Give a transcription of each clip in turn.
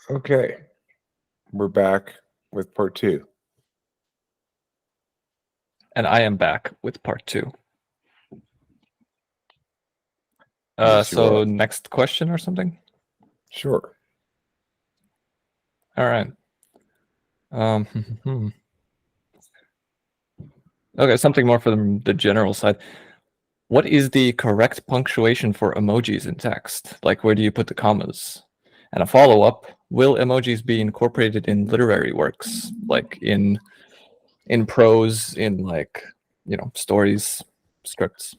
Okay, we're back with part 2. And I am back with part 2. Yes, you so are. next question or something? Sure. All right. Okay, something more from the general side. What is the correct punctuation for emojis in text? Like, where do you put the commas? And a follow-up, will emojis be incorporated in literary works, like in prose, in like, stories, scripts?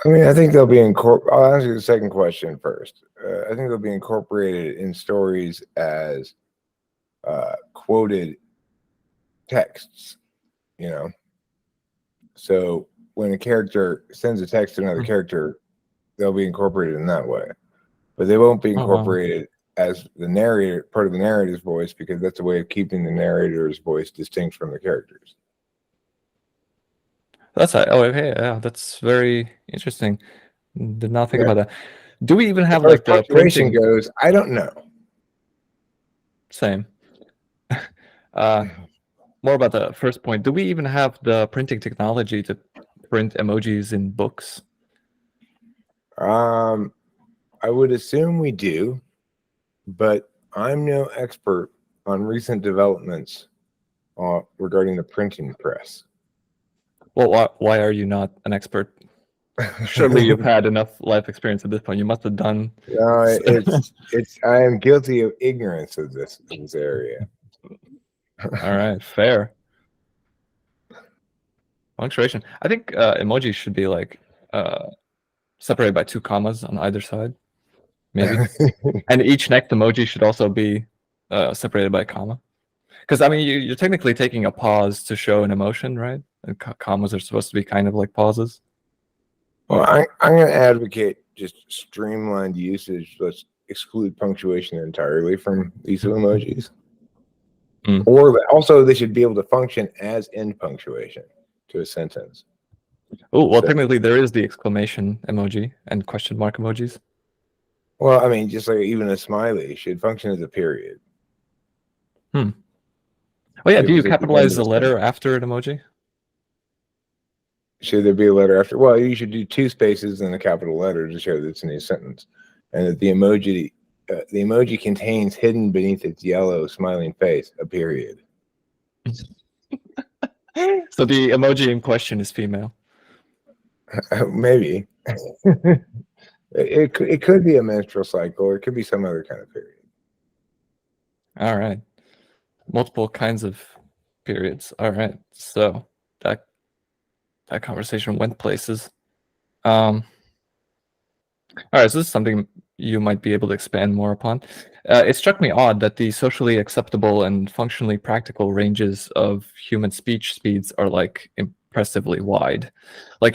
I mean, I think they'll be I'll answer the second question first. I think they'll be incorporated in stories as quoted texts, you know. So when a character sends a text to another character, they'll be incorporated in that way. But they won't be incorporated as the narrator, part of the narrator's voice, because that's a way of keeping the narrator's voice distinct from the characters. Okay, yeah, that's very interesting. Did not think about that. Do we even have As far as like the punctuation printing? goes, I don't know. Same. More about the first point. Do we even have the printing technology to print emojis in books? I would assume we do, but I'm no expert on recent developments regarding the printing press. Well, why are you not an expert? Surely you've had enough life experience at this point. You must have done. No, I am guilty of ignorance of this area. All right, fair. Punctuation. I think emojis should be like separated by 2 commas on either side, maybe. And each next emoji should also be separated by a comma. Because I mean, you're technically taking a pause to show an emotion, right? And commas are supposed to be kind of like pauses. Well, I'm going to advocate just streamlined usage. Let's exclude punctuation entirely from these emojis. Or also, they should be able to function as end punctuation to a sentence. Oh, well, technically there is the exclamation emoji and question mark emojis. Well, I mean, just like even a smiley should function as a period. Oh yeah, do you capitalize the letter after an emoji? Should there be a letter after? Well, you should do 2 spaces and a capital letter to show that it's in a sentence, and that the emoji contains hidden beneath its yellow smiling face a period. So the emoji in question is female. Maybe. It could be a menstrual cycle, or it could be some other kind of period. All right, multiple kinds of periods. All right, so that conversation went places. All right, so this is something you might be able to expand more upon. It struck me odd that the socially acceptable and functionally practical ranges of human speech speeds are like impressively wide. Like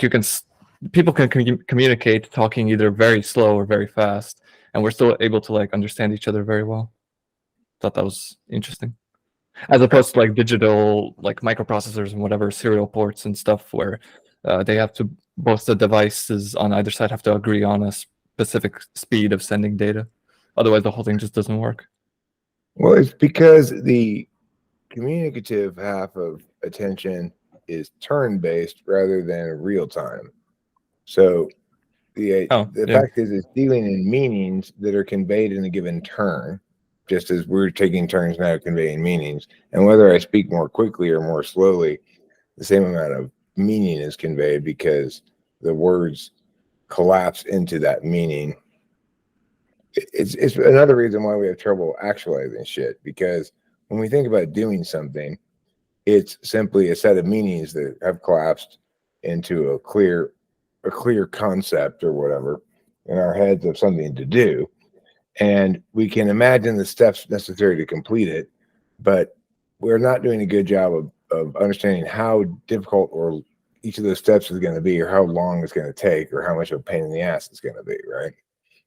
people can communicate talking either very slow or very fast, and we're still able to like understand each other very well. Thought that was interesting. As opposed to like digital, like microprocessors and whatever serial ports and stuff, where they have to, both the devices on either side have to agree on a specific speed of sending data. Otherwise, the whole thing just doesn't work. Well, it's because the communicative half of attention is turn-based rather than real-time. So the fact is, it's dealing in meanings that are conveyed in a given turn, just as we're taking turns now conveying meanings. And whether I speak more quickly or more slowly, the same amount of meaning is conveyed because the words collapse into that meaning. It's another reason why we have trouble actualizing shit, because when we think about doing something, it's simply a set of meanings that have collapsed into a clear concept or whatever in our heads of something to do, and we can imagine the steps necessary to complete it, but we're not doing a good job of understanding how difficult or each of those steps is going to be, or how long it's going to take, or how much of a pain in the ass it's going to be, right?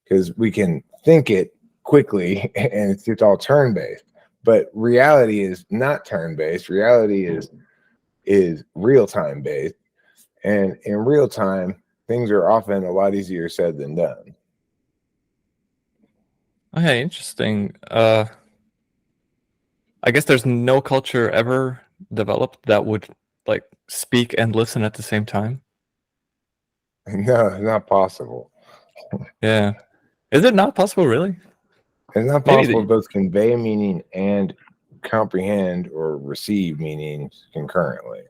Because we can think it quickly and it's all turn-based, but reality is not turn-based. Reality is real-time based, and in real time things are often a lot easier said than done. Okay, interesting. I guess there's no culture ever developed that would like speak and listen at the same time. No, not possible. Yeah. Is it not possible, really? It's not Maybe possible to both convey meaning and comprehend or receive meanings concurrently.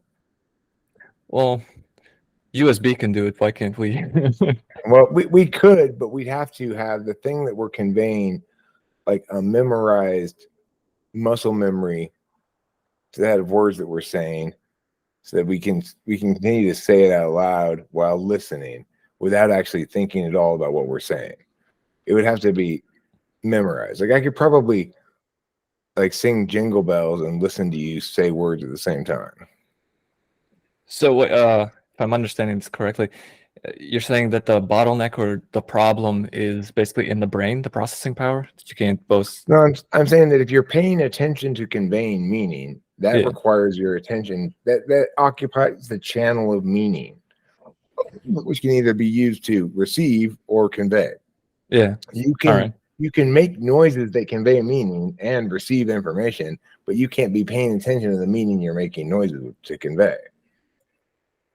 well, USB can do it. Why can't we? Well, we could, but we'd have to have the thing that we're conveying, like a memorized muscle memory to that of words that we're saying, so that we can continue to say it out loud while listening without actually thinking at all about what we're saying. It would have to be memorized. Like I could probably like sing Jingle Bells and listen to you say words at the same time. So, if I'm understanding this correctly, you're saying that the bottleneck or the problem is basically in the brain, the processing power, that you can't both. No, I'm saying that if you're paying attention to conveying meaning, that requires your attention. That occupies the channel of meaning, which can either be used to receive or convey. Yeah. You can make noises that convey meaning and receive information, but you can't be paying attention to the meaning you're making noises to convey.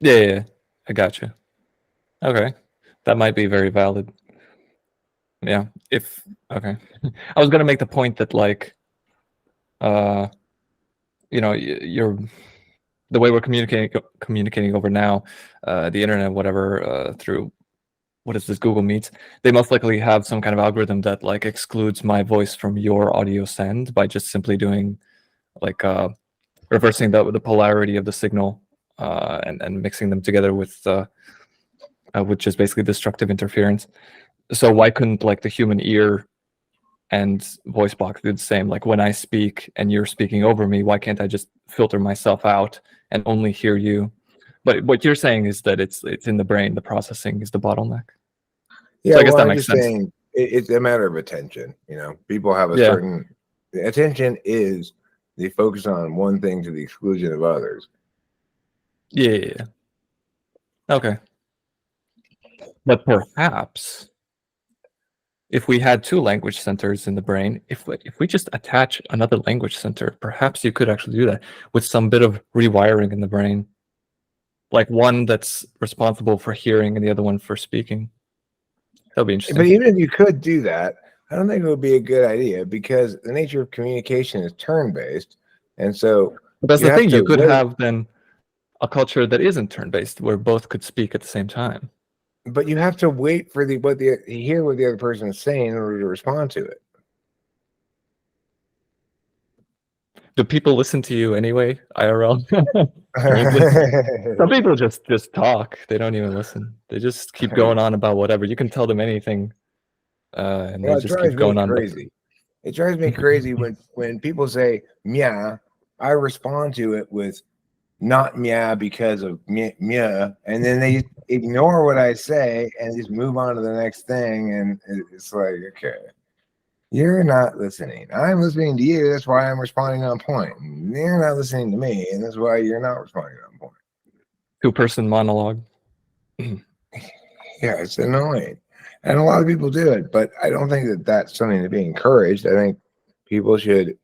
Yeah, I gotcha. Okay, that might be very valid. Yeah, okay. I was gonna make the point that like, you're the way we're communicating over now, the internet, whatever, through what is this, Google Meets, they most likely have some kind of algorithm that like excludes my voice from your audio send by just simply doing like reversing the polarity of the signal and mixing them together with which is basically destructive interference. So why couldn't like the human ear and voice box do the same? Like when I speak and you're speaking over me, why can't I just filter myself out and only hear you? But what you're saying is that it's in the brain, the processing is the bottleneck. Yeah, so I guess that makes sense. Saying it's a matter of attention. You know, people have a certain attention is they focus on one thing to the exclusion of others. Yeah. Okay. But perhaps if we had two language centers in the brain, if we just attach another language center, perhaps you could actually do that with some bit of rewiring in the brain. Like one that's responsible for hearing and the other one for speaking. That'll be interesting. But even if you could do that, I don't think it would be a good idea because the nature of communication is turn-based. And so that's the thing, you could have then a culture that isn't turn-based where both could speak at the same time. But you have to wait for hear what the other person is saying in order to respond to it. Do people listen to you anyway, IRL? Some people just talk. They don't even listen. They just keep going on about whatever. You can tell them anything, and they just keep going on. Crazy. It drives me crazy when people say "meow." I respond to it with not meow because of meow, and then they ignore what I say and just move on to the next thing. And it's like, okay, you're not listening. I'm listening to you. That's why I'm responding on point. You're not listening to me, and that's why you're not responding on point. Two-person monologue. Yeah, it's annoying. And a lot of people do it, but I don't think that that's something to be encouraged. I think people should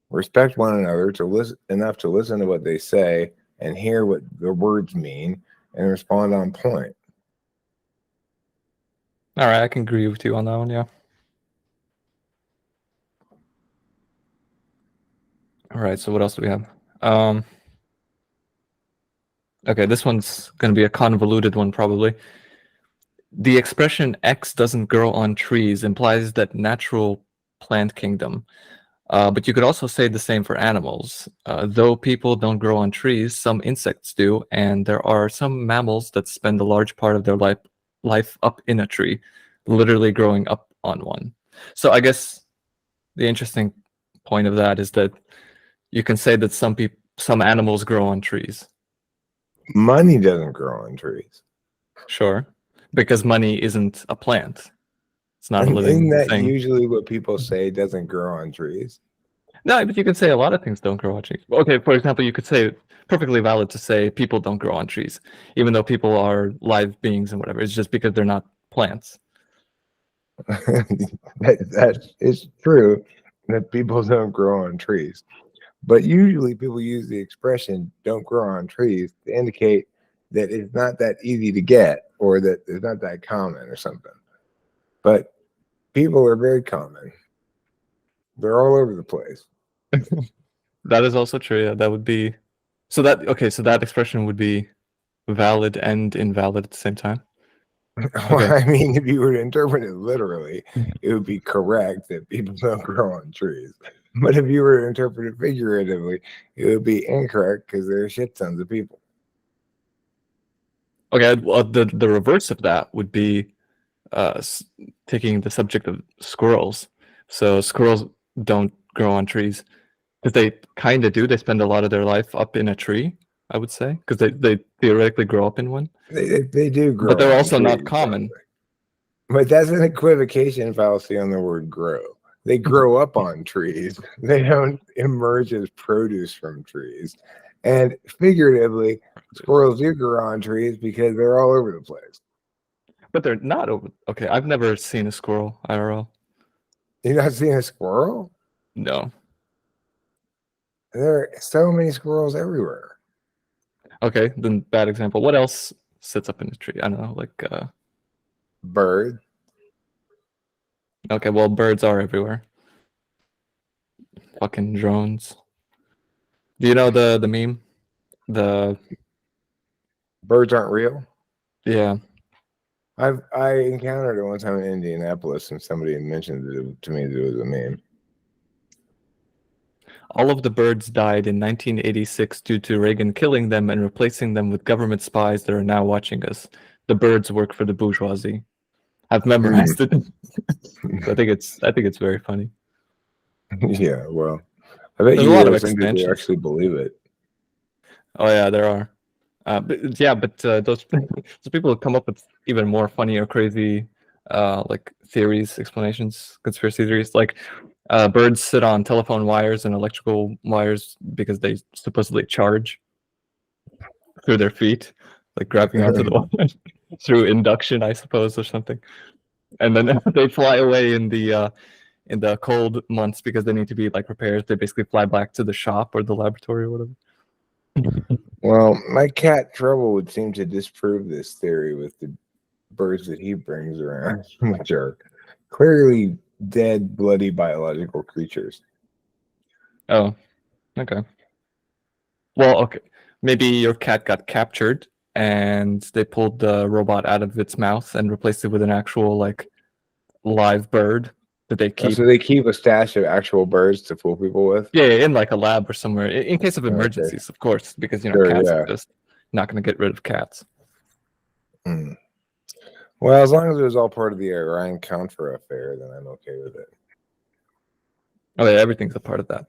respect one another to listen enough to listen to what they say and hear what the words mean and respond on point. All right, I can agree with you on that one, yeah. All right, so what else do we have? Okay, this one's going to be a convoluted one, probably. The expression X doesn't grow on trees implies that natural plant kingdom. But you could also say the same for animals. Though people don't grow on trees, some insects do, and there are some mammals that spend a large part of their life up in a tree, literally growing up on one. So I guess the interesting point of that is that you can say that some animals grow on trees. Money doesn't grow on trees. Sure, because money isn't a plant. It's not a living thing. Isn't that usually what people say doesn't grow on trees? No, but you could say a lot of things don't grow on trees. Okay, for example, you could say perfectly valid to say people don't grow on trees, even though people are live beings and whatever. It's just because they're not plants. That is true that people don't grow on trees. But usually people use the expression "don't grow on trees" to indicate that it's not that easy to get or that it's not that common or something. But people are very common. They're all over the place. That is also true. Yeah, that would be so that okay, so that expression would be valid and invalid at the same time. Well, Okay. I mean, if you were to interpret it literally, it would be correct that people don't grow on trees. But if you were to interpret it figuratively, it would be incorrect because there are shit tons of people. Okay, well, the reverse of that would be taking the subject of squirrels. So squirrels don't grow on trees because they kind of do. They spend a lot of their life up in a tree, I would say, because they theoretically grow up in one. They do grow, but they're on also trees, not common. probably. But that's an equivocation fallacy on the word grow. They grow up on trees. They don't emerge as produce from trees. And figuratively, squirrels do grow on trees because they're all over the place. But they're not over. Okay, I've never seen a squirrel IRL. You not seen a squirrel? No. There are so many squirrels everywhere. Okay, then bad example. What else sits up in the tree? I don't know, like Bird. Okay, well, birds are everywhere. Fucking drones. Do you know the meme? The Birds aren't real. yeah. I encountered it one time in Indianapolis, and somebody had mentioned it to me that it was a meme. All of the birds died in 1986 due to Reagan killing them and replacing them with government spies that are now watching us. The birds work for the bourgeoisie. I've memorized it. I think it's very funny. Yeah, well, I bet There's you a lot there of are some people who expansions. actually believe it. Oh yeah, there are. But those people come up with even more funny or crazy like theories, explanations, conspiracy theories. Like birds sit on telephone wires and electrical wires because they supposedly charge through their feet, like grabbing onto the wire through induction, I suppose, or something. And then they fly away in the cold months because they need to be like repaired. They basically fly back to the shop or the laboratory or whatever. Well, my cat Trouble would seem to disprove this theory with the birds that he brings around, which are clearly dead, bloody biological creatures. Oh, okay. Well, okay. Maybe your cat got captured and they pulled the robot out of its mouth and replaced it with an actual like live bird that they keep. So they keep a stash of actual birds to fool people with? Yeah, in like a lab or somewhere in case of Okay. emergencies, of course, because Sure, cats yeah. are just not going to get rid of cats. Hmm. Well, as long as it was all part of the Orion Contra affair, then I'm okay with it. Oh yeah, everything's a part of that.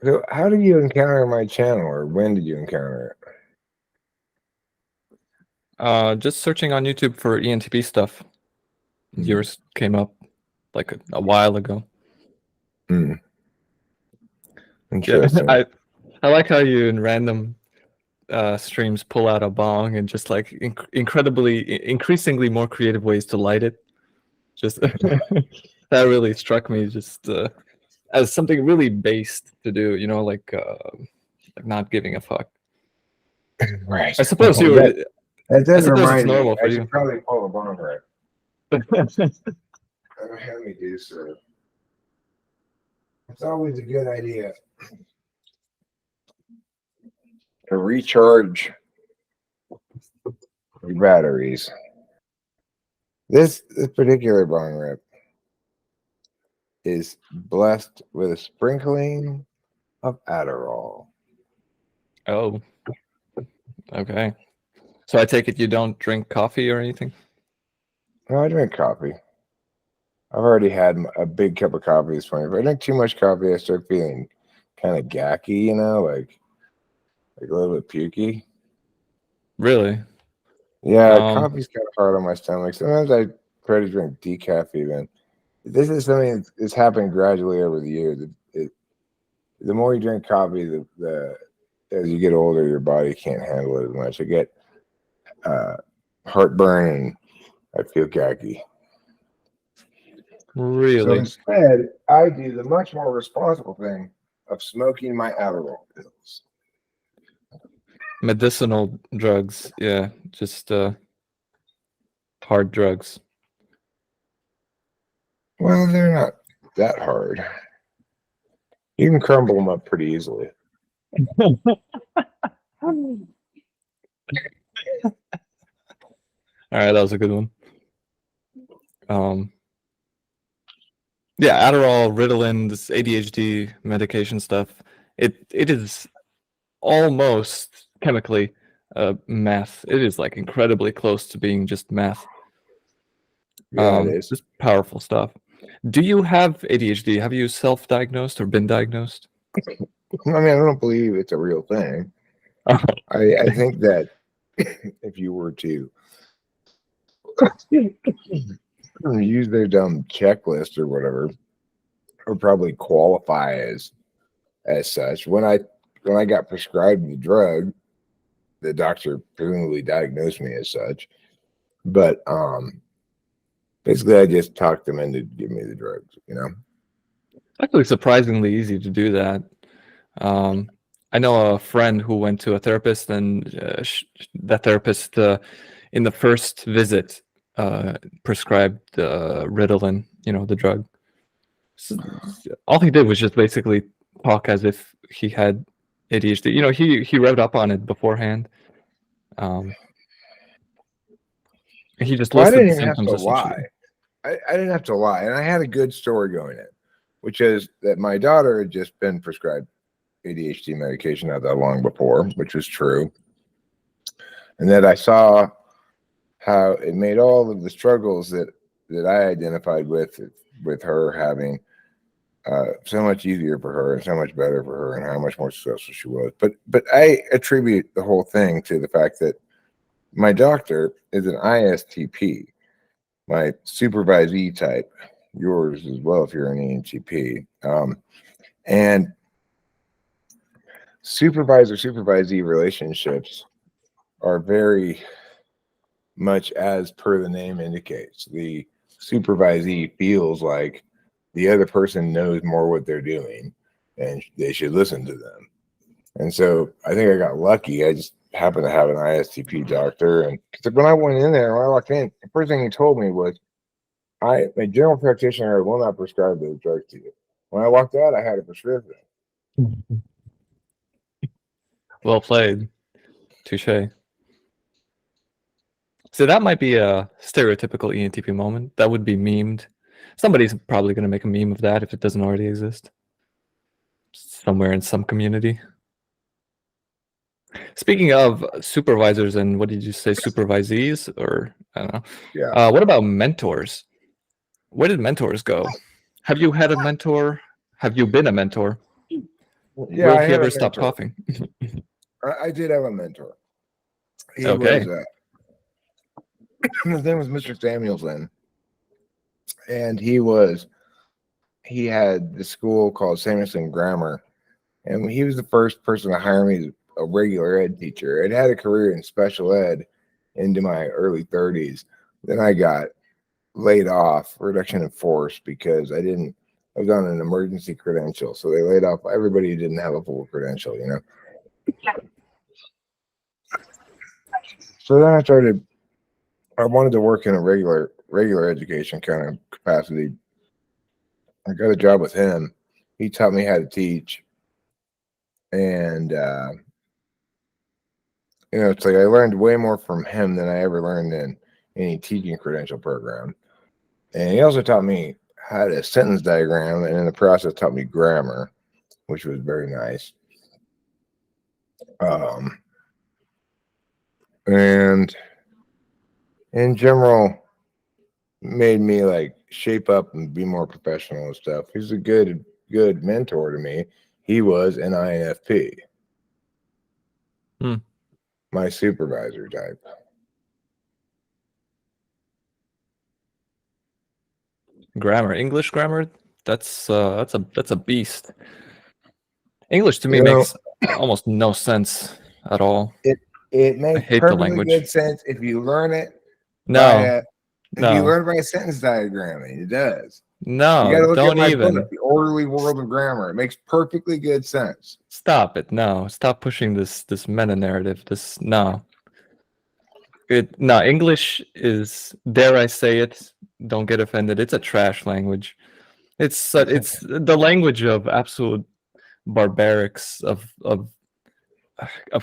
So how did you encounter my channel, or when did you encounter it? Just searching on YouTube for ENTP stuff. Yours came up like a while ago. Interesting. Yeah, I like how you in random streams pull out a bong and just like increasingly more creative ways to light it. Just that really struck me just as something really based to do, like not giving a fuck. Right. I suppose Well, that does it's remind me. normal for I you. should probably pull a bong right. Have me do so. It's always a good idea to recharge your batteries. This particular bong rip is blessed with a sprinkling of Adderall. Oh, okay. So I take it you don't drink coffee or anything? No, I drink coffee. I've already had a big cup of coffee this morning. If I drink too much coffee, I start feeling kind of gacky, like a little bit pukey. Really? Yeah, coffee's kind of hard on my stomach. Sometimes I try to drink decaf even. This is something that's happened gradually over the years. The more you drink coffee, the as you get older, your body can't handle it as much. I get heartburn and I feel gacky. Really? So instead, I do the much more responsible thing of smoking my Adderall pills. Medicinal drugs, yeah, just hard drugs. Well, they're not that hard. You can crumble them up pretty easily. All right, that was a good one. Yeah, Adderall, Ritalin, this ADHD medication stuff. It is almost chemically meth. It is like incredibly close to being just meth. Yeah, it is. Just powerful stuff. Do you have ADHD? Have you self-diagnosed or been diagnosed? I mean, I don't believe it's a real thing. I think that if you were to use their dumb checklist or whatever, would probably qualify as such. When I got prescribed the drug, the doctor presumably diagnosed me as such. But basically I just talked them into giving me the drugs, you know. Actually, surprisingly easy to do that. I know a friend who went to a therapist, and that therapist, in the first visit, prescribed Ritalin, the drug. So, all he did was just basically talk as if he had ADHD. He read up on it beforehand. He just Well, I listed didn't the even have symptoms to essentially. lie. I didn't have to lie, and I had a good story going in, which is that my daughter had just been prescribed ADHD medication not that long before, which was true, and that I saw how it made all of the struggles that I identified with her having so much easier for her and so much better for her, and how much more successful she was. But I attribute the whole thing to the fact that my doctor is an ISTP, my supervisee type, yours as well if you're an ENTP. And supervisor-supervisee relationships are very much as per the name indicates. The supervisee feels like the other person knows more what they're doing and they should listen to them. And so I think I got lucky. I just happened to have an ISTP doctor. And when I went in there, when I walked in, the first thing he told me was, my general practitioner will not prescribe those drugs to you. When I walked out, I had a prescription. Well played. Touche. So that might be a stereotypical ENTP moment. That would be memed. Somebody's probably going to make a meme of that if it doesn't already exist. Somewhere in some community. Speaking of supervisors and what did you say, supervisees? Or I don't know. Yeah. What about mentors? Where did mentors go? Have you had a mentor? Have you been a mentor? Yeah, Will I he had ever a stop mentor. coughing? I did have a mentor. He Okay. was his name was Mr. Samuelson, and he had the school called Samuelson Grammar, and he was the first person to hire me as a regular ed teacher. I'd had a career in special ed into my early 30s. Then I got laid off, reduction in force, because I was on an emergency credential. So they laid off everybody who didn't have a full credential, you know. So then I wanted to work in a regular education kind of capacity. I got a job with him. He taught me how to teach. And it's like I learned way more from him than I ever learned in any teaching credential program. And he also taught me how to sentence diagram, and in the process taught me grammar, which was very nice. And in general, made me like shape up and be more professional and stuff. He's a good mentor to me. He was an INFP. My supervisor type. Grammar, English grammar. That's a beast. English to me makes almost no sense at all. It makes perfectly good sense if you learn it. No, If you learn by a sentence diagramming, it does. You got to No, look at don't my even. book, The Orderly World of Grammar. It makes perfectly good sense. Stop it. No, stop pushing this meta narrative. No. No, English is, dare I say it, don't get offended. It's a trash language. It's the language of absolute barbarics of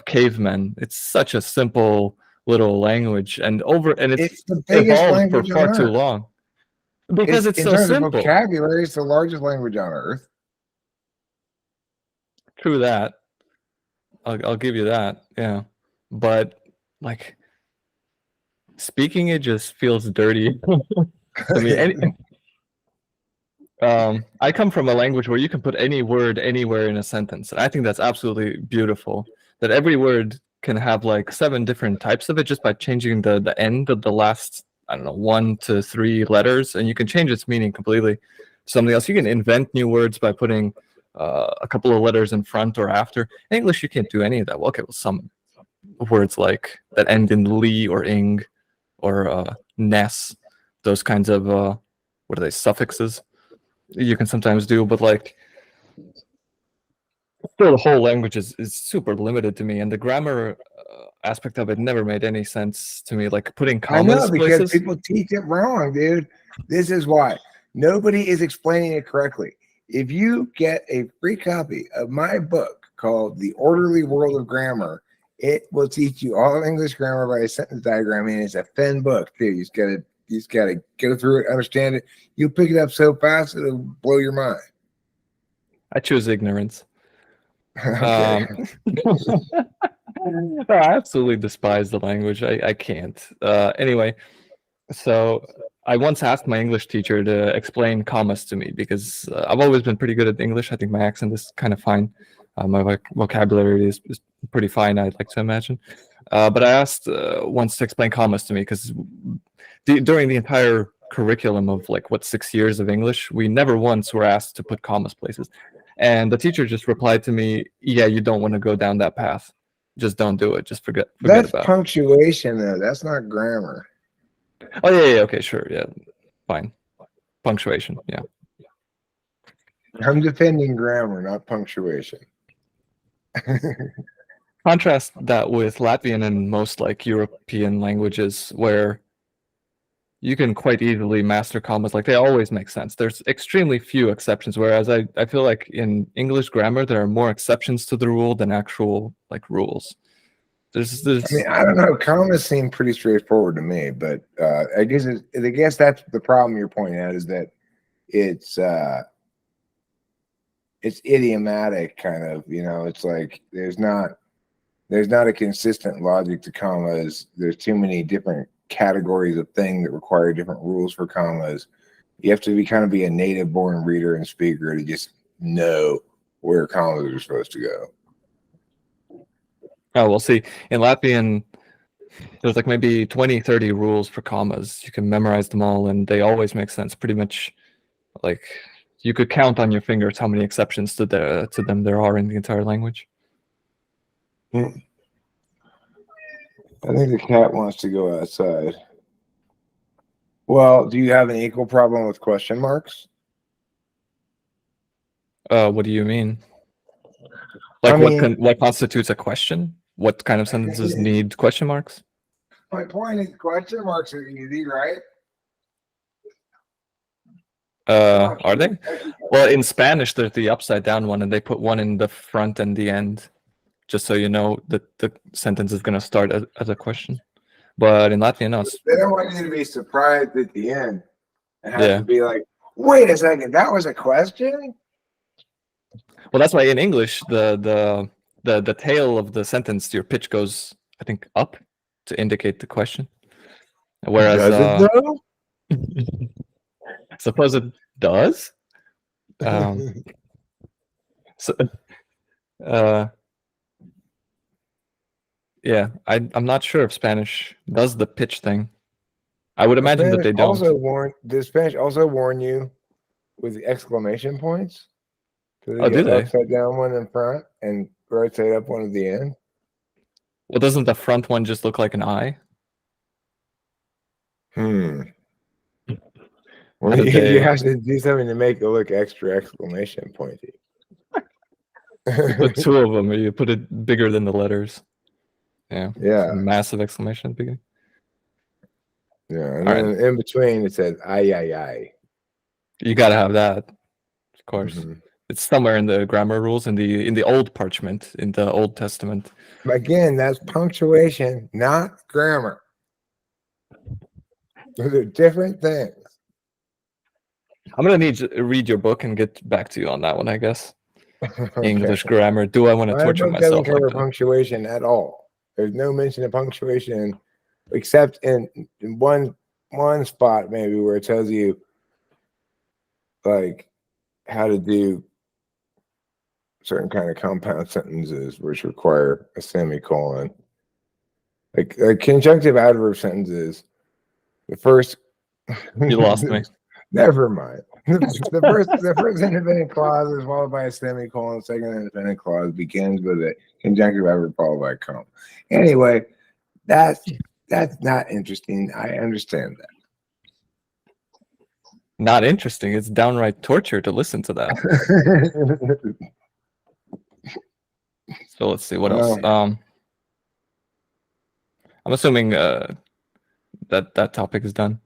cavemen. It's such a simple little language, and it's the biggest evolved for language on far too earth. long because it's In so terms of simple. vocabulary, it's the largest language on earth. True that. I'll give you that. Yeah, but like speaking it just feels dirty to me. I come from a language where you can put any word anywhere in a sentence, and I think that's absolutely beautiful. That every word can have like 7 different types of it just by changing the end of the last, I don't know, 1 to 3 letters, and you can change its meaning completely. Something else, you can invent new words by putting a couple of letters in front or after. In English, you can't do any of that. Well, okay, well, some words like that end in "ly" or "ing" or "ness," those kinds of what are they, suffixes? You can sometimes do, but like still the whole language is super limited to me, and the grammar aspect of it never made any sense to me, like putting commas I know, because places. people teach it wrong, dude. This is why nobody is explaining it correctly. If you get a free copy of my book called The Orderly World of Grammar, it will teach you all English grammar by a sentence diagramming. It's a thin book too. You just gotta go through it, understand it. You'll pick it up so fast it'll blow your mind. I choose ignorance. Okay. I absolutely despise the language. I can't. Anyway, so I once asked my English teacher to explain commas to me because I've always been pretty good at English. I think my accent is kind of fine. My vocabulary is pretty fine, I'd like to imagine. But I asked once to explain commas to me because during the entire curriculum of like 6 years of English, we never once were asked to put commas places. And the teacher just replied to me, "Yeah, you don't want to go down that path. Just don't do it. Just forget That's about it." punctuation, though. That's not grammar. Oh yeah, okay, sure, yeah, fine. Punctuation, yeah. I'm defending grammar, not punctuation. Contrast that with Latvian and most like European languages where you can quite easily master commas. Like they always make sense. There's extremely few exceptions, whereas I feel like in English grammar there are more exceptions to the rule than actual like rules. I mean, I don't know. Commas seem pretty straightforward to me, but I guess that's the problem you're pointing out, is that it's idiomatic, kind of. It's like there's not a consistent logic to commas. There's too many different categories of thing that require different rules for commas. You have to be a native born reader and speaker to just know where commas are supposed to go. Oh, we'll see. In Latvian, there's like maybe 20, 30 rules for commas. You can memorize them all, and they always make sense. Pretty much, like you could count on your fingers how many exceptions to them there are in the entire language. I think the cat wants to go outside. Well, do you have an equal problem with question marks? What do you mean? Like what constitutes a question? What kind of sentences need question marks? My point is, question marks are easy, right? Are they? Well, in Spanish, there's the upside down one, and they put one in the front and the end, just so you know that the sentence is going to start as a question. But in Latvian, no. They don't want you to be surprised at the end and have to be like, "Wait a second, that was a question?" Well, that's why in English, the tail of the sentence, your pitch goes, I think, up to indicate the question. Whereas, does it though? Suppose it does. So, yeah, I'm not sure if Spanish does the pitch thing. I would imagine that they don't. Does Spanish also warn you with exclamation points? Oh, do they? Upside down one in front and right side up one at the end. Well, doesn't the front one just look like an eye? Well, you have to do something to make it look extra exclamation pointy. You put two of them, or you put it bigger than the letters. Yeah. Massive exclamation at the beginning. Yeah, and then in between it says "ay ay ay." You gotta have that, of course. Mm-hmm. It's somewhere in the grammar rules in the old parchment, in the Old Testament. Again, that's punctuation, not grammar. Those are different things. I'm gonna need to read your book and get back to you on that one, I guess. Okay. English grammar. Do I want to torture myself? Doesn't cover punctuation at all. There's no mention of punctuation, except in one spot maybe where it tells you like how to do certain kind of compound sentences which require a semicolon. Like conjunctive adverb sentences. The first. You lost me. Never mind. The first independent clause is followed by a semicolon. The second independent clause begins with a conjunctive adverb followed by a comma. Anyway, that's not interesting. I understand that. Not interesting. It's downright torture to listen to that. So let's see what else. I'm assuming that topic is done.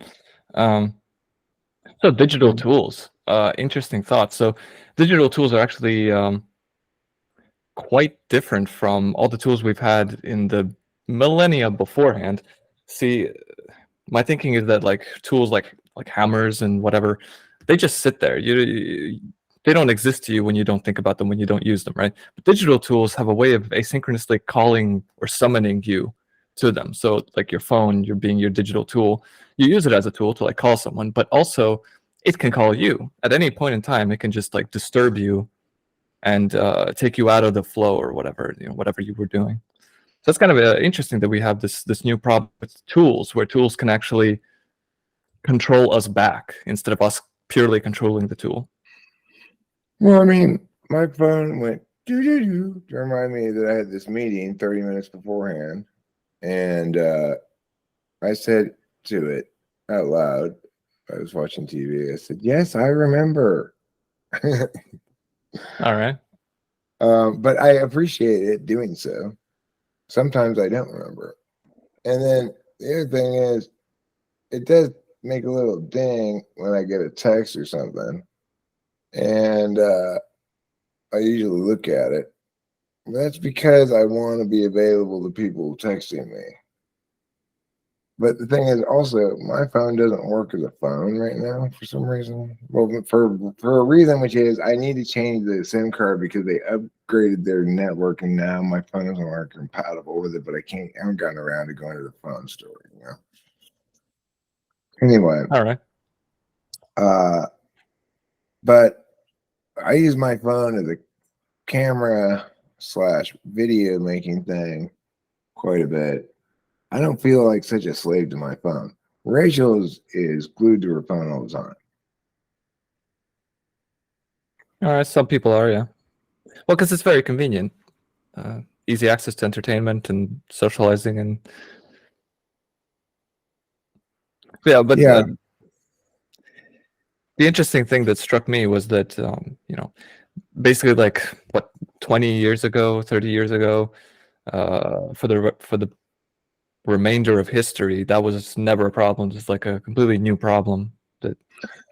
So digital tools. Interesting thought. So digital tools are actually quite different from all the tools we've had in the millennia beforehand. See, my thinking is that like tools like hammers and whatever, they just sit there. They don't exist to you when you don't think about them, when you don't use them, right? But digital tools have a way of asynchronously calling or summoning you to them. So like your phone, you're being your digital tool. You use it as a tool to like call someone, but also it can call you at any point in time. It can just like disturb you and take you out of the flow or whatever, whatever you were doing. So it's kind of interesting that we have this new problem with tools, where tools can actually control us back instead of us purely controlling the tool. Well, I mean, my phone went to remind me that I had this meeting 30 minutes beforehand, and I said to it out loud, I was watching TV, I said, "Yes, I remember." All right. But I appreciate it doing so. Sometimes I don't remember. And then the other thing is, it does make a little ding when I get a text or something. And I usually look at it. That's because I want to be available to people texting me. But the thing is also, my phone doesn't work as a phone right now for some reason. Well, for a reason, which is I need to change the SIM card because they upgraded their network and now my phone doesn't work compatible with it. But I haven't gotten around to going to the phone store. Anyway. All right. But I use my phone as a camera / video making thing quite a bit. I don't feel like such a slave to my phone. Rachel is glued to her phone all the time. All right, some people are, yeah. Well, because it's very convenient. Easy access to entertainment and socializing, and yeah. But yeah. The interesting thing that struck me was that basically like what 20 years ago, 30 years ago, for the remainder of history, that was never a problem. It's like a completely new problem that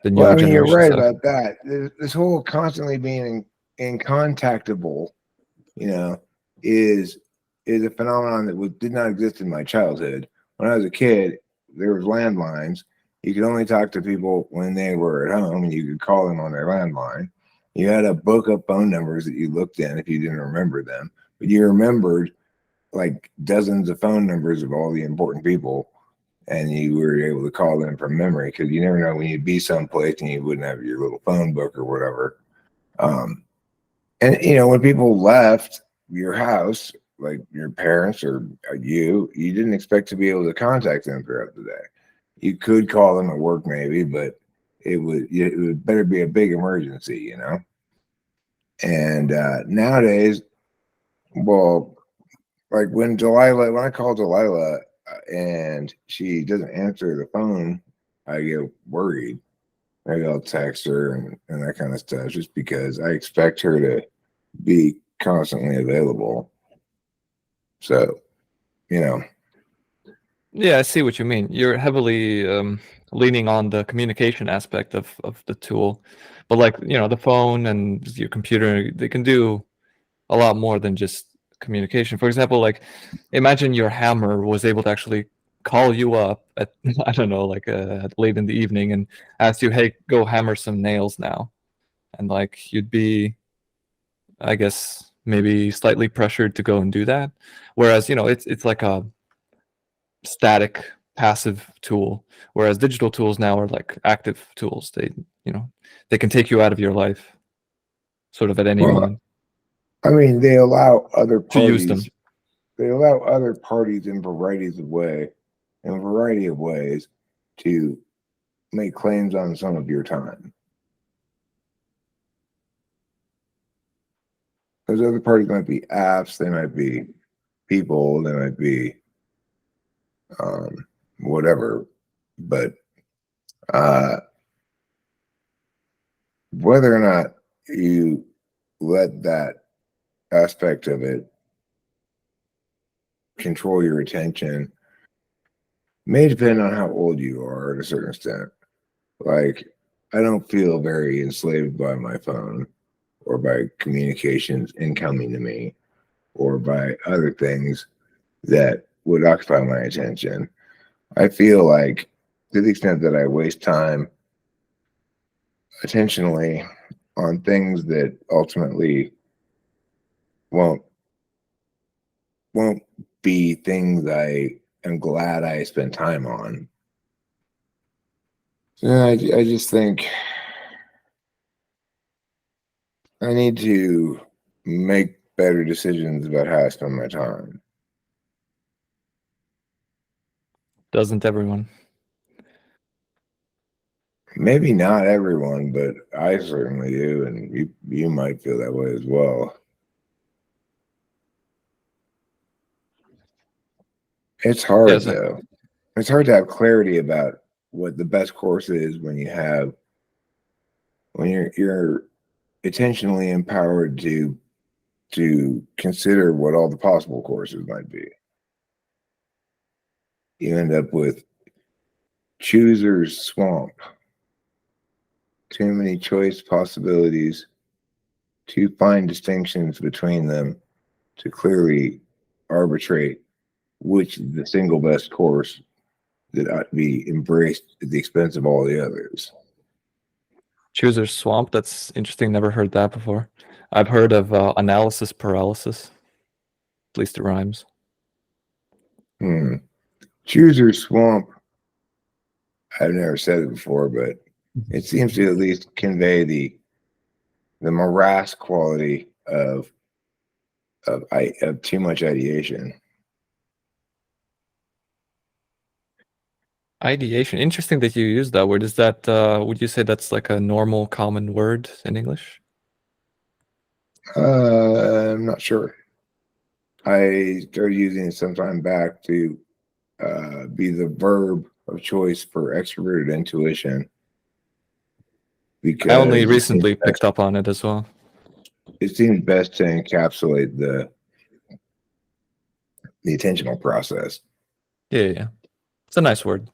the new generation. You're right about that. This whole constantly being incontactable, is a phenomenon that did not exist in my childhood. When I was a kid, there was landlines. You could only talk to people when they were at home, and you could call them on their landline. You had a book of phone numbers that you looked in if you didn't remember them, but you remembered like dozens of phone numbers of all the important people, and you were able to call them from memory because you never know when you'd be someplace and you wouldn't have your little phone book or whatever. And when people left your house, like your parents or you didn't expect to be able to contact them throughout the day. You could call them at work maybe, but it would better be a big emergency, And nowadays, well, like when I call Delilah and she doesn't answer the phone, I get worried maybe I'll text her and that kind of stuff, just because I expect her to be constantly available. So, you know. Yeah, I see what you mean. You're heavily leaning on the communication aspect of the tool, but like, you know, the phone and your computer, they can do a lot more than just communication. For example, like imagine your hammer was able to actually call you up at I don't know, like late in the evening and ask you, "Hey, go hammer some nails now," and like you'd be, I guess, maybe slightly pressured to go and do that. Whereas, you know, it's like a static passive tool, whereas digital tools now are like active tools. They, you know, they can take you out of your life sort of at any Well, moment I mean, they allow other to use them. parties. They allow other parties in a variety of ways, to make claims on some of your time. Those other parties might be apps, they might be people, they might be whatever. But whether or not you let that aspect of it control your attention may depend on how old you are to a certain extent. Like, I don't feel very enslaved by my phone or by communications incoming to me or by other things that would occupy my attention. I feel like, to the extent that I waste time intentionally on things that ultimately won't be things I am glad I spent time on. So I just think I need to make better decisions about how I spend my time. Doesn't everyone? Maybe not everyone, but I certainly do, and you might feel that way as well. It's hard Yes. though. It's hard to have clarity about what the best course is when you're intentionally empowered to consider what all the possible courses might be. You end up with chooser's swamp. Too many choice possibilities, too fine distinctions between them to clearly arbitrate which is the single best course that ought to be embraced at the expense of all the others. Chooser's swamp. That's interesting. Never heard that before. I've heard of analysis paralysis. At least it rhymes. Chooser's swamp. I've never said it before, but it seems to at least convey the morass quality of too much ideation. Ideation. Interesting that you use that word. Is that would you say that's like a normal common word in English? I'm not sure. I started using it sometime back to be the verb of choice for extroverted intuition, because I only recently picked up on it as well. It seems best to encapsulate the attentional process. Yeah. It's a nice word.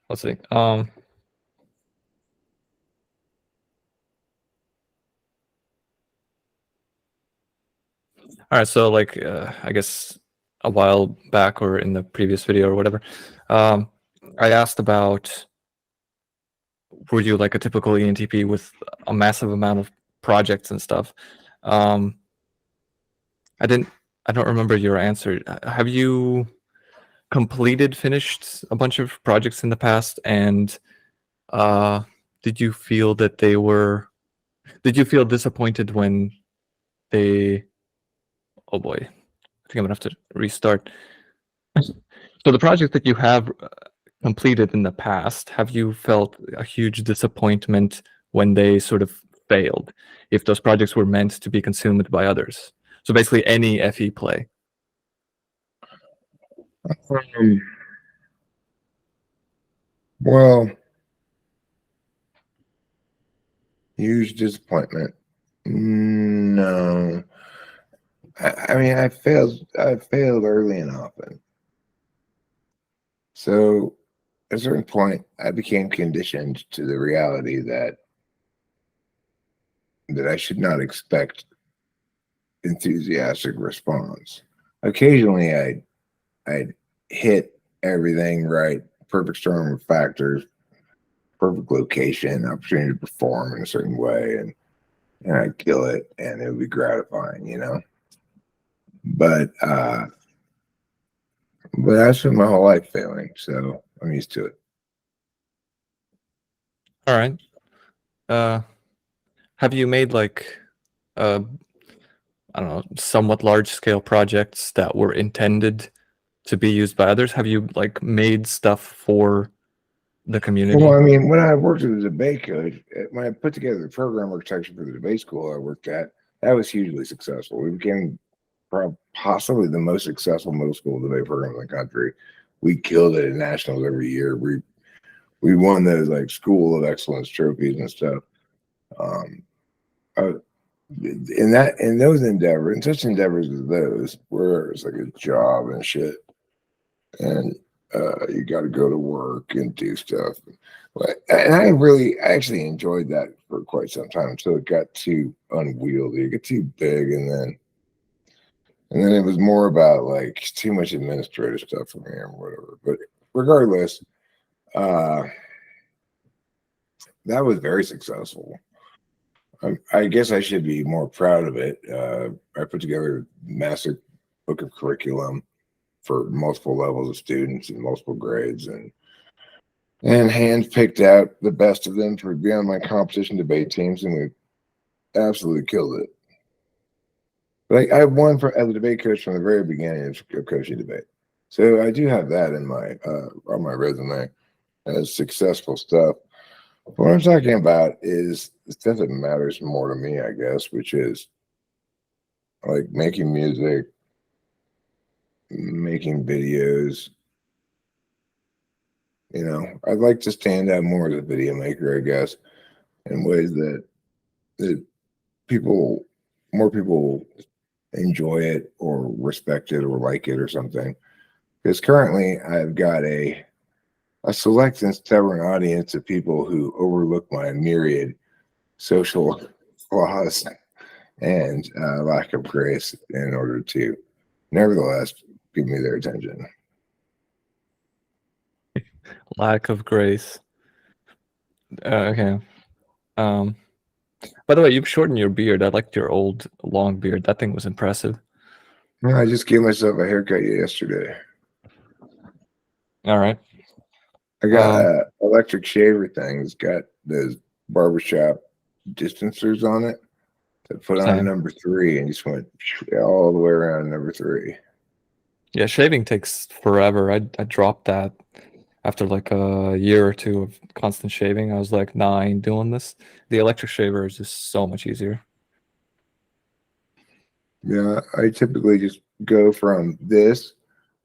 Let's see. All right, so like I guess a while back or in the previous video or whatever, I asked about, were you like a typical ENTP with a massive amount of projects and stuff? I don't remember your answer. Have you finished a bunch of projects in the past, and did you feel disappointed when they, oh boy, I think I'm gonna have to restart. So the project that you have completed in the past, have you felt a huge disappointment when they sort of failed? If those projects were meant to be consumed by others? So basically any FE play. Well, huge disappointment. No. I mean, I failed early and often. So at a certain point, I became conditioned to the reality that I should not expect enthusiastic response. Occasionally, I'd hit everything right, perfect storm of factors, perfect location, opportunity to perform in a certain way, and I'd kill it, and it would be gratifying, you know. But I spent my whole life failing, so I'm used to it. All right. Have you made like I don't know, somewhat large scale projects that were intended to be used by others? Have you like made stuff for the community? Well, I mean, when I worked as a debate coach, when I put together the program architecture for the debate school I worked at, that was hugely successful. We became possibly the most successful middle school debate program in the country. We killed it at nationals every year. We won those like school of excellence trophies and stuff. Uh, in those endeavors, in such endeavors as those, where it's like a job and shit, and you got to go to work and do stuff. And I actually enjoyed that for quite some time until it got too unwieldy, it got too big, and then it was more about like too much administrative stuff for me or whatever. But regardless, that was very successful. I guess I should be more proud of it. I put together a massive book of curriculum for multiple levels of students and multiple grades, and handpicked out the best of them for be on my competition debate teams, and we absolutely killed it. But I won as a debate coach from the very beginning of coaching debate, so I do have that in my on my resume as successful stuff. What I'm talking about is the stuff that matters more to me, I guess, which is like making music, making videos. You know, I'd like to stand out more as a video maker, I guess, in ways that more people enjoy it or respect it or like it or something. Because currently I've got a select and stubborn audience of people who overlook my myriad social flaws and lack of grace in order to nevertheless give me their attention. Lack of grace. Okay. By the way, you've shortened your beard. I liked your old long beard. That thing was impressive. I just gave myself a haircut yesterday. All right. I got electric shaver thing. It's got those barbershop distancers on it. I put on number 3 and just went all the way around number 3. Yeah, shaving takes forever. I dropped that after like a year or two of constant shaving. I was like, nah, I ain't doing this. The electric shaver is just so much easier. Yeah, I typically just go from this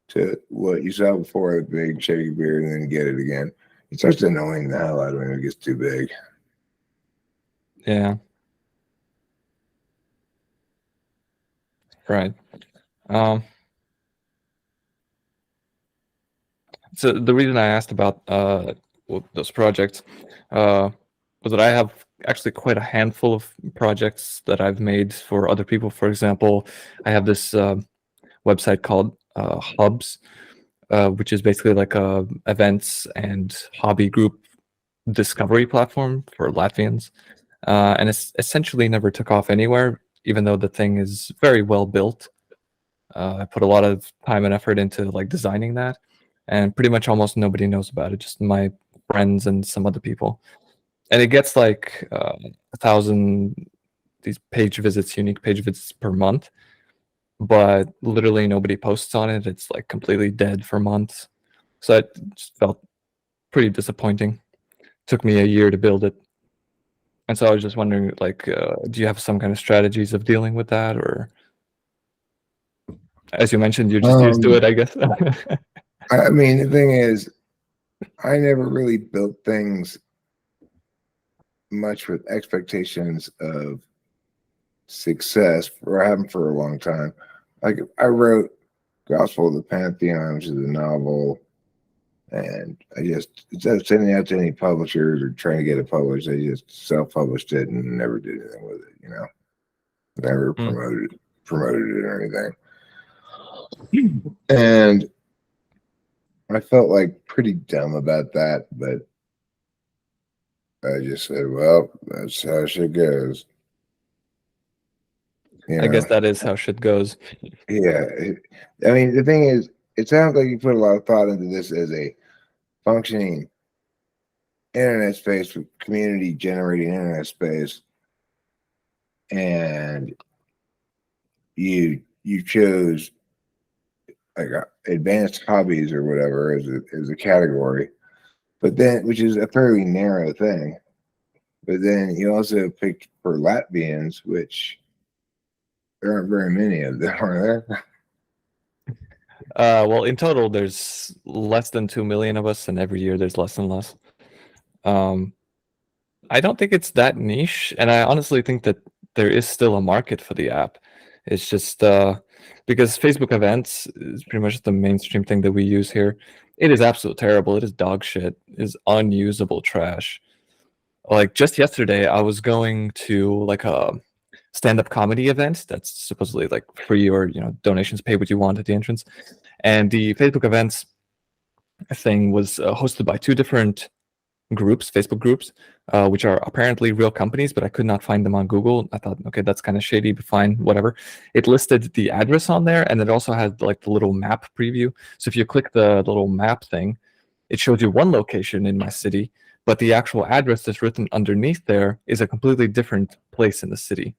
to what you saw before, a big shaggy beard, and then get it again. It starts annoying the hell out of me when it gets too big. Yeah. Right. So the reason I asked about those projects was that I have actually quite a handful of projects that I've made for other people. For example, I have this website called Hubs, which is basically like a events and hobby group discovery platform for Latvians. And it's essentially never took off anywhere, even though the thing is very well built. I put a lot of time and effort into like designing that, and pretty much almost nobody knows about it, just my friends and some other people. And it gets like 1,000 these unique page visits per month, but literally nobody posts on it. It's like completely dead for months. So it just felt pretty disappointing. Took me a year to build it. And so I was just wondering, like, do you have some kind of strategies of dealing with that, or as you mentioned, you're just used to it, I guess? I mean, the thing is, I never really built things much with expectations of success, or I haven't for a long time. Like I wrote Gospel of the Pantheon, which is a novel, and I just, instead of sending it out to any publishers or trying to get it published, I just self-published it and never did anything with it. You know, never promoted it or anything. And I felt like pretty dumb about that, but I just said, well, that's how shit goes. You I know? guess that is how shit goes. Yeah. I mean, the thing is, it sounds like you put a lot of thought into this as a functioning internet space with community generating internet space. And you chose like advanced hobbies or whatever as a category, but then, which is a fairly narrow thing. But then you also picked for Latvians, which there aren't very many of them, are there? Well, in total, there's less than 2 million of us, and every year there's less and less. I don't think it's that niche, and I honestly think that there is still a market for the app. It's just because Facebook events is pretty much the mainstream thing that we use here. It is absolute terrible. It is dog shit. It is unusable trash. Like just yesterday, I was going to like a stand-up comedy event that's supposedly like free, or donations, pay what you want at the entrance, and the Facebook events thing was hosted by two different groups, Facebook groups, which are apparently real companies, but I could not find them on Google. I thought, okay, that's kind of shady, but fine, whatever. It listed the address on there, and it also had like the little map preview. So if you click the little map thing, it shows you one location in my city, but the actual address that's written underneath there is a completely different place in the city.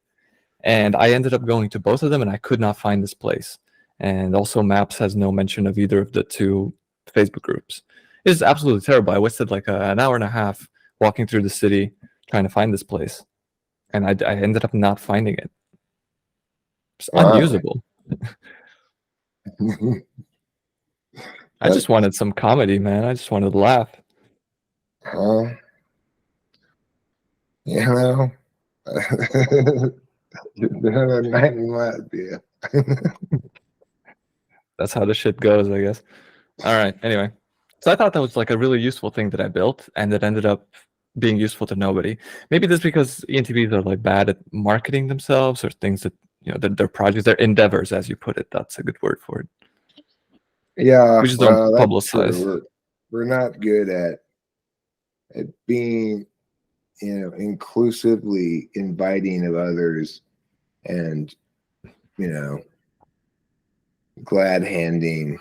And I ended up going to both of them, and I could not find this place. And also, Maps has no mention of either of the two Facebook groups. It's absolutely terrible. I wasted like an hour and a half walking through the city trying to find this place, and I ended up not finding it. It's unusable. I just wanted some comedy, man. I just wanted to laugh. You know, That's how the shit goes, I guess. All right. Anyway, so I thought that was like a really useful thing that I built, and it ended up being useful to nobody. Maybe that's because ENTPs are like bad at marketing themselves, or things that their projects, their endeavors, as you put it. That's a good word for it. Yeah, We just don't publicize. We're not good at being, inclusively inviting of others, and glad handing,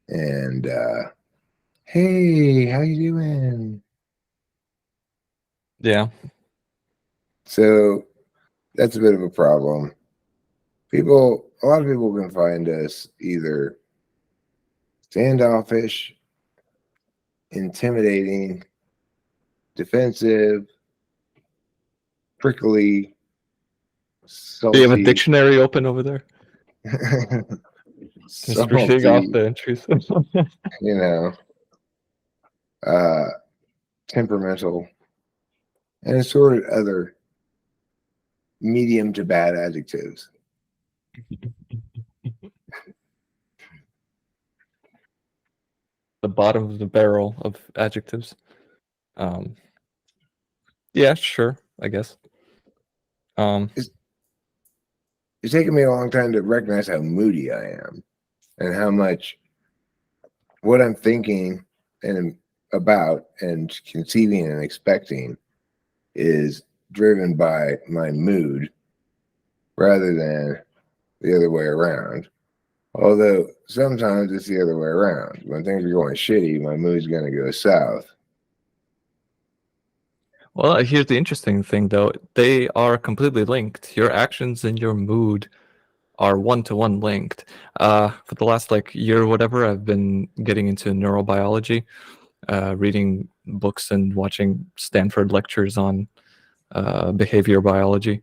and hey, how you doing? Yeah. So that's a bit of a problem. A lot of people can find us either standoffish, intimidating, defensive, prickly, salty. Do you have a dictionary open over there? Just reading off the entries. Temperamental, and assorted other medium to bad adjectives. The bottom of the barrel of adjectives. Yeah, sure, I guess. It's taken me a long time to recognize how moody I am, and how much what I'm thinking and about and conceiving and expecting is driven by my mood rather than the other way around. Although sometimes it's the other way around. When things are going shitty, my mood's going to go south. Well, here's the interesting thing, though. They are completely linked. Your actions and your mood are one-to-one linked. For the last year or whatever, I've been getting into neurobiology, reading books and watching Stanford lectures on behavior biology.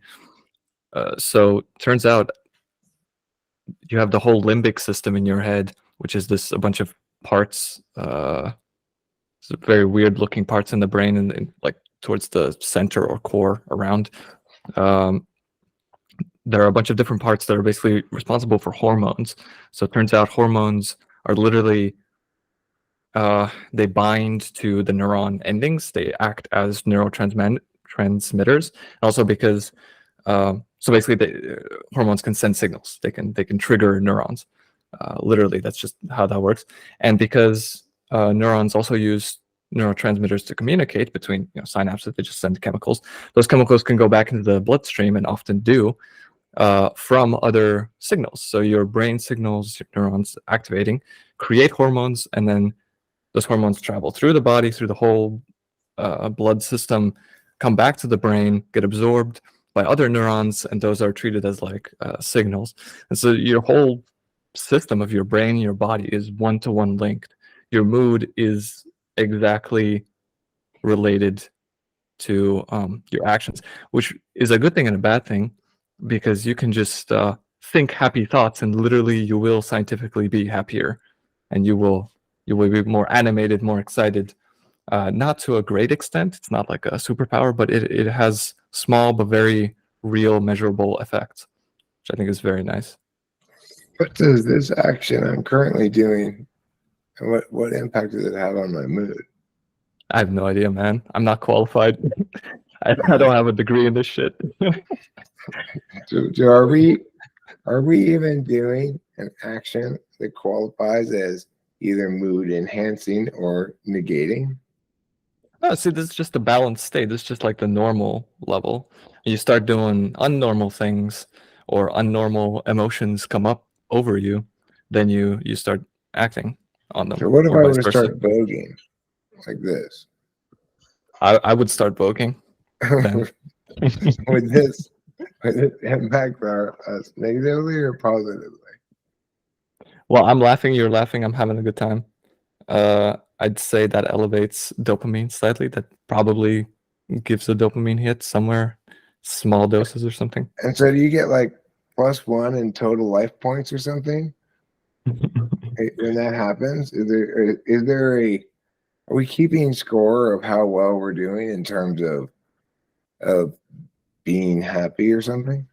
So turns out you have the whole limbic system in your head, which is a bunch of parts very weird looking parts in the brain, and like towards the center or core around. There are a bunch of different parts that are basically responsible for hormones. So it turns out hormones are literally they bind to the neuron endings. They act as neurotransmitters. Also because so basically hormones can send signals. They can trigger neurons. Literally, that's just how that works. And because neurons also use neurotransmitters to communicate between synapses, they just send chemicals. Those chemicals can go back into the bloodstream and often do from other signals. So your brain signals your neurons activating, create hormones, and then those hormones travel through the body, through the whole blood system, come back to the brain, get absorbed by other neurons, and those are treated as like signals. And so your whole system of your brain, your body is one-to-one linked. Your mood is exactly related to your actions, which is a good thing and a bad thing, because you can just think happy thoughts and literally you will scientifically be happier, and you will be more animated, more excited. Not to a great extent. It's not like a superpower, but it has small but very real, measurable effects, which I think is very nice. What does this action I'm currently doing, and what impact does it have on my mood? I have no idea, man. I'm not qualified. I don't have a degree in this shit. So are we even doing an action that qualifies as either mood enhancing or negating? Oh, see, this is just a balanced state. This is just like the normal level. You start doing unnormal things or unnormal emotions come up over you, then you start acting on them. So what if or I vice were to versa. start voguing like this? I would start voguing then. Would this impact us negatively or positively? Well, I'm laughing, you're laughing, I'm having a good time. I'd say that elevates dopamine slightly. That probably gives a dopamine hit somewhere, small doses or something. And so do you get like +1 in total life points or something when that happens? Are we keeping score of how well we're doing in terms of being happy or something?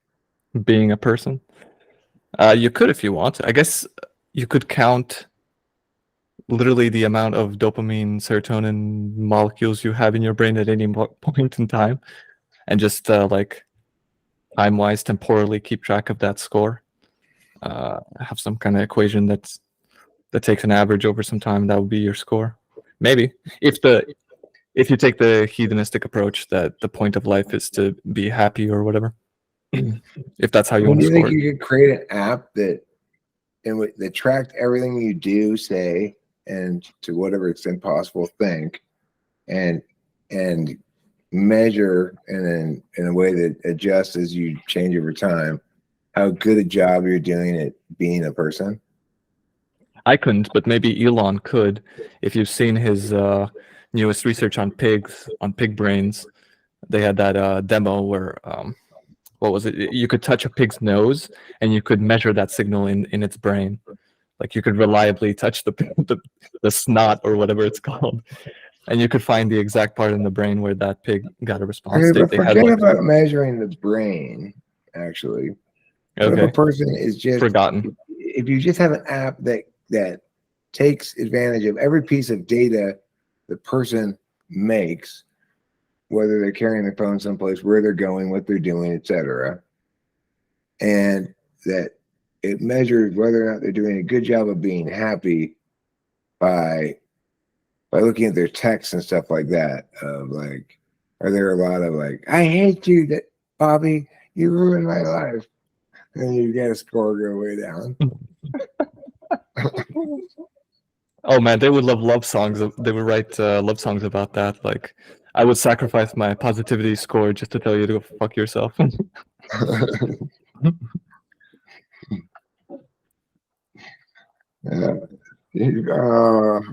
Being a person. You could if you want. I guess you could count literally the amount of dopamine, serotonin molecules you have in your brain at any point in time, and just like time-wise, temporally keep track of that score. Have some kind of equation that takes an average over some time. That would be your score. Maybe if you take the hedonistic approach that the point of life is to be happy or whatever. If that's how you want Do to you think score. you could create an app that tracked everything you do, say, and to whatever extent possible think, and measure in a way that adjusts as you change over time how good a job you're doing at being a person? I couldn't, but maybe Elon could. If you've seen his newest research on pigs, on pig brains, they had that demo where what was it? You could touch a pig's nose and you could measure that signal in its brain. Like you could reliably touch the snot or whatever it's called, and you could find the exact part in the brain where that pig got a response. Okay, but They had forget like about measuring the brain, actually. What if a okay, person is just forgotten. if you just have an app that takes advantage of every piece of data the person makes, whether they're carrying their phone someplace, where they're going, what they're doing, etc., and that it measures whether or not they're doing a good job of being happy by looking at their texts and stuff like that. Of like, are there a lot of like, I hate you, that Bobby, you ruined my life, and you get a score go way down. Oh man, they would love songs. They would write love songs about that. Like, I would sacrifice my positivity score just to tell you to go fuck yourself. Yeah.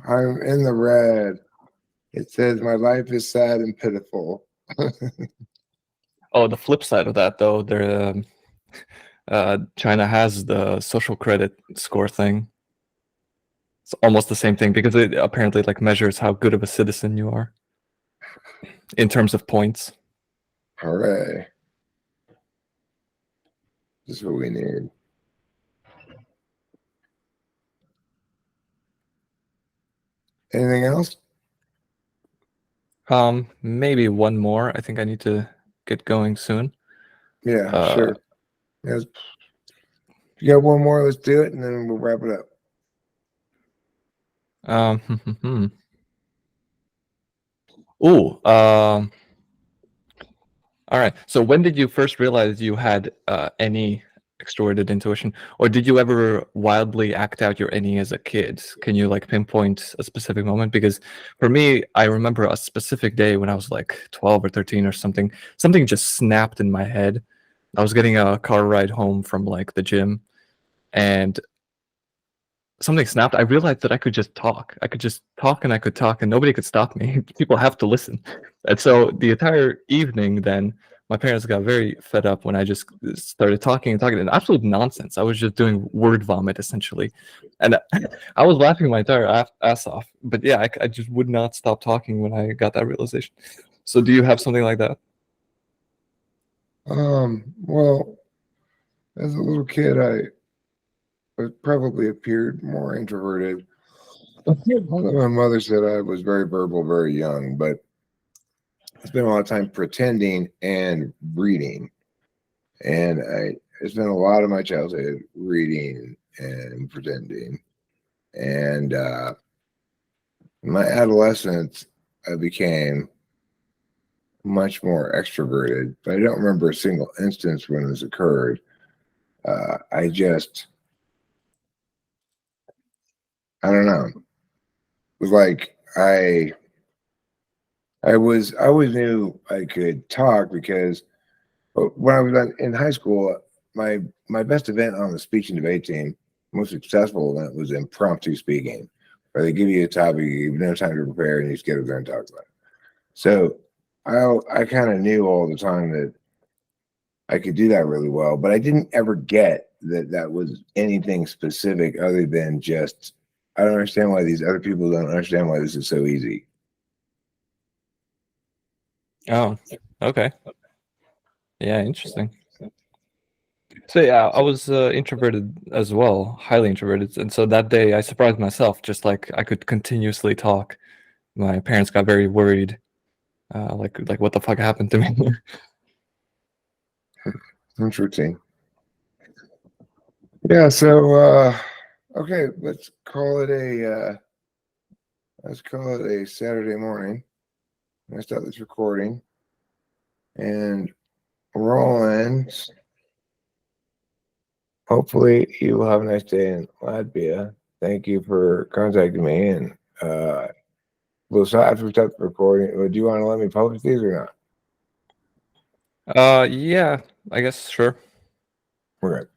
I'm in the red. It says my life is sad and pitiful. Oh, the flip side of that, though, China has the social credit score thing. It's almost the same thing because it apparently like measures how good of a citizen you are in terms of points. Hooray. This is what we need. Anything else? Maybe one more. I think I need to get going soon. Yeah, sure. Yes. If you got one more, let's do it, and then we'll wrap it up. Ooh, all right. So when did you first realize you had any extroverted intuition, or did you ever wildly act out your any as a kid? Can you like pinpoint a specific moment? Because for me, I remember a specific day when I was like 12 or 13 or something. Something just snapped in my head. I was getting a car ride home from like the gym, and something snapped. I realized that I could just talk. I could just talk and I could talk and nobody could stop me. People have to listen. And so the entire evening then, my parents got very fed up when I just started talking and absolute nonsense. I was just doing word vomit essentially. And I was laughing my entire ass off. But yeah, I just would not stop talking when I got that realization. So do you have something like that? Well, as a little kid, I probably appeared more introverted. My mother said I was very verbal, very young, but I spent a lot of time pretending and reading. And I spent a lot of my childhood reading and pretending. And in my adolescence, I became much more extroverted, but I don't remember a single instance when this occurred. I don't know. It was like I always knew I could talk because when I was in high school, my best event on the speech and debate team, most successful event, was impromptu speaking, where they give you a topic, you have no time to prepare, and you just get up there and talk about it. So I kind of knew all the time that I could do that really well, but I didn't ever get that that was anything specific other than just I don't understand why these other people don't understand why this is so easy. Oh, okay. Yeah, interesting. So yeah, I was introverted as well, highly introverted, and so that day I surprised myself, just like I could continuously talk. My parents got very worried, like what the fuck happened to me? Interesting. Yeah, so okay, let's call it a Saturday morning. I start this recording. And Roland, hopefully you will have a nice day in Latvia. Thank you for contacting me. And after we start the recording, do you want to let me publish these or not? Yeah, I guess sure. We're good.